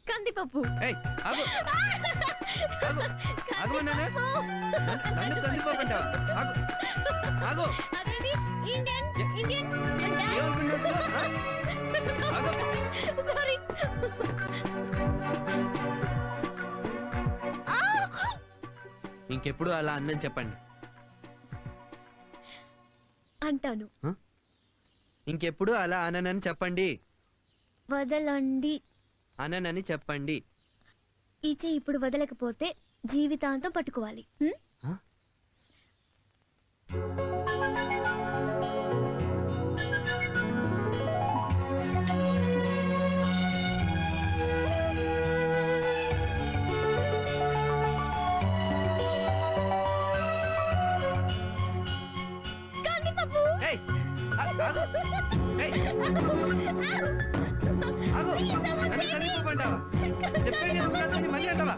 కందిపప్పు. ఇంకెప్పుడు అలా అన్నని చెప్పండి. అంటాను. ఇంకెప్పుడు అలా అననని చెప్పండి. వదలండి అననని చెప్పండి. ఈ చెయ్యి ఇప్పుడు వదలకపోతే జీవితాంతం పట్టుకోవాలి. చెప్పండి మళ్ళీ అంటావా?